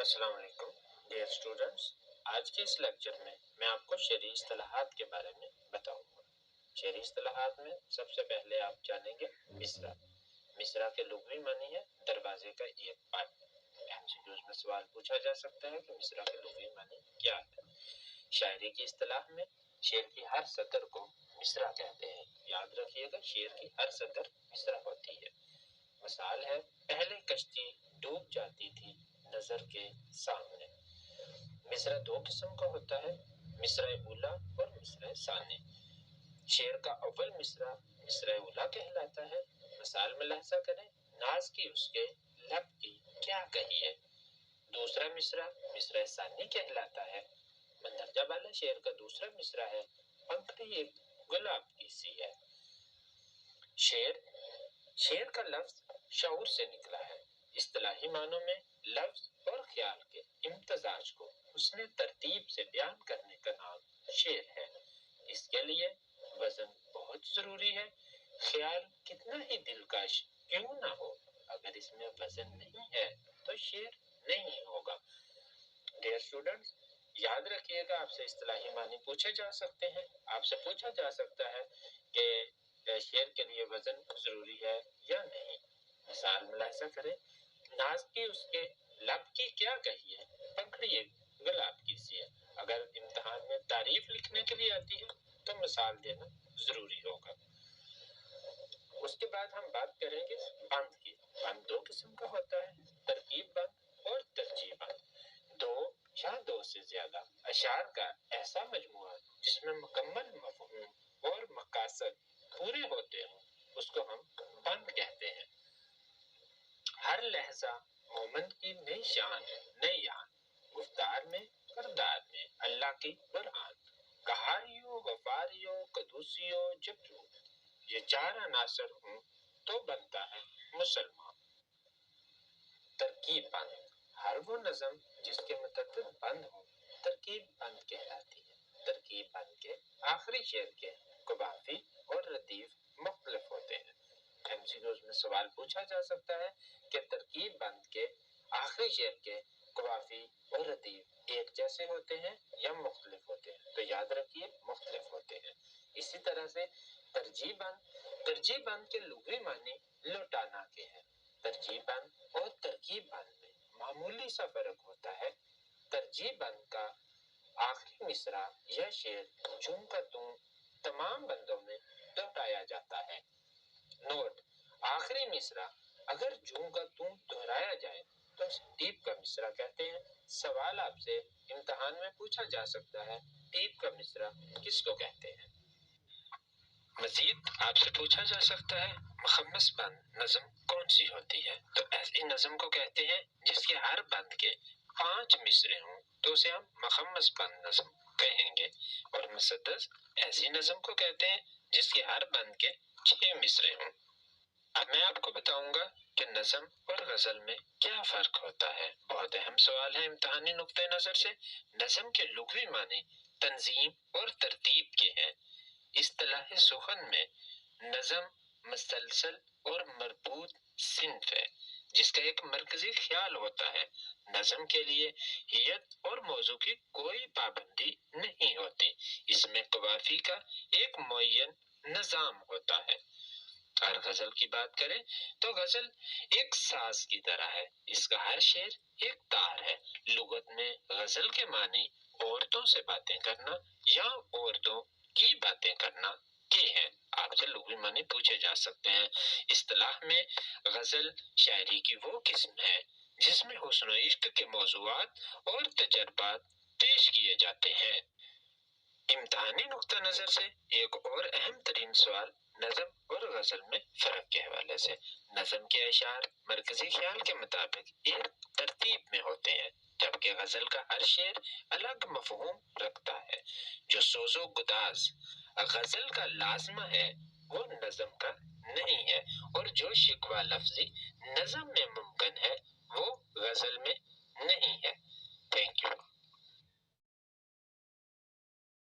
अस्सलाम वालेकुम dear students. आज के इस लेक्चर में मैं आपको शरई इस्तिलाहात के बारे में बताऊंगा। शरई इस्तिलाहात में सबसे पहले आप जानेंगे मिसरा। मिसरा के लुग़वी मानी है दरवाजे का एक पार्ट। एमसीक्यूज में सवाल पूछा जा सकता है कि मिसरा के लुग़वी मानी क्या है। शायरी की इस्तिलाह में शेर की हर सतर को मिसरा कहते हैं। याद रखिएगा, शेर की हर सतर मिसरा होती है। मिसाल है, पहले कश्ती डूब जाती थी नजर के सामने। मिसरा दो किस्म का होता है, मिसरा उला और मिसरा सानी। शेर का अव्वल मिसरा मिसरा उला कहलाता है। मिसाल में लहजा करें, नाज की उसके लब की क्या कही है। दूसरा मिसरा मिसरा सानी कहलाता है। मंदरजा वाला शेर का दूसरा मिसरा है, पंखड़ी एक गुलाब की सी है। शेर का लफ्ज शऊर से निकला है। इस्तिलाही मानों में लफ्ज और ख्याल के इम्तजाज को उसने तरतीब से बयान करने का नाम शेर है। इसके लिए वजन बहुत जरूरी है। ख्याल कितना ही दिलकश क्यों ना हो, अगर इसमें वजन नहीं है तो शेर नहीं होगा। डियर स्टूडेंट्स, याद रखिएगा, आपसे इस्तिलाही मानी पूछे जा सकते हैं। आपसे पूछा जा सकता है कि शेर के लिए वजन जरूरी है या नहीं। मिसाल मुलाहिजा करें, नाज की उसके लब की क्या कही है, पंखड़ी एक गुलाब की सी है। अगर इम्तिहान में तारीफ लिखने के लिए आती है तो मिसाल देना जरूरी होगा। उसके बाद हम बात करेंगे बंद की। बंद दो किस्म का होता है, तरकीब बंद और तरजीह बंद। दो या दो से ज्यादा अशार का ऐसा मजमुआ जिसमें मुकम्मल मफहूम और मकासद पूरे होते हों, उसको हम बंद कहते हैं। हर लहजा मोमन की नई शान नई आन, गुफ्तार में करदार में अल्लाह की कुरान। कहारियो गफारियो कदूसियो जबरू, ये चार अनासर हूँ तो बनता है मुसलमान। तरकीब बंद, हर वो नज़म जिसके मुतअद्दिद बंद हो तरकीब बंद कहलाती है। तरकीब बंद के आखिरी शेर के कवाफी और रदीफ मुख्तलिफ होते हैं। एमसीक्यूज में सवाल पूछा जा सकता है कि तरकीब बंद के आखिरी शेर के कवाफी और रदीफ एक जैसे होते हैं या मुख्तलिफ होते हैं, तो याद रखिए मुख्तलिफ होते हैं। इसी तरह से तरजीह बंद के लुग़वी मानी लौटाना के हैं। तरजीह बंद और तरकीब बंद में मामूली सा फर्क होता है। तरजीह बंद का आखिरी मिसरा या शेर झूम का तुम तमाम बंदों में लौटाया जाता है। नोट, आखिरी मिसरा अगर झूम का तुम दोहराया जाए तो टीप का मिसरा कहते हैं। सवाल आपसे इम्तिहान में पूछा जा सकता है, टीप का मिसरा किसको कहते हैं। मजीद आपसे पूछा जा सकता है, मुखम्मस बंद नज़म कौन सी होती है, तो ऐसी नज़म को कहते हैं जिसके हर बंद के 5 मिसरे हों तो उसे हम मुखम्मस बंद नज़म कहेंगे। और मुसद्दस ऐसी नज़म को कहते हैं जिसके हर बंद के 6 मिसरे हों। अब मैं आपको बताऊंगा कि नज़म और गजल में क्या फर्क होता है। बहुत अहम सवाल है इम्तिहानी नुक्ते नजर से। नज़म के लुग़वी माने तंजीम और तरतीब के हैं। इस्तिलाह सुखन में नज़म मसलसल और मरबूत सिंफ है जिसका एक मरकजी ख्याल होता है। नज़म के लिए हियत और मौजू की कोई पाबंदी नहीं होती। इसमें कवाफी का एक मुअय्यन निज़ाम होता है। और गजल की बात करें तो गजल एक साज की तरह है, इसका हर शेर एक तार है। लुगत में गजल के माने औरतों से बातें करना या औरतों की बातें करना के हैं। आपसे लुग़वी माने पूछे जा सकते हैं। इस्तिलाह में गजल शायरी की वो किस्म है जिसमें हुस्न इश्क के मौज़ूआत और तजर्बात पेश किए जाते हैं। इम्तिहानी नुक्ता नजर से एक और अहम तरीन सवाल नज़म और गजल में फर्क के हवाले से। नज़म के अशार मरकजी ख्याल के मुताबिक एक तरतीब में होते हैं, जबकि गजल का हर शेर अलग मफहूम रखता है। जो सोजो गुदाज गजल का लाजमा है वो नज़म का नहीं है, और जो शिकवा लफ्जी नज़म में मुमकिन है वो गजल में नहीं है। Thank you.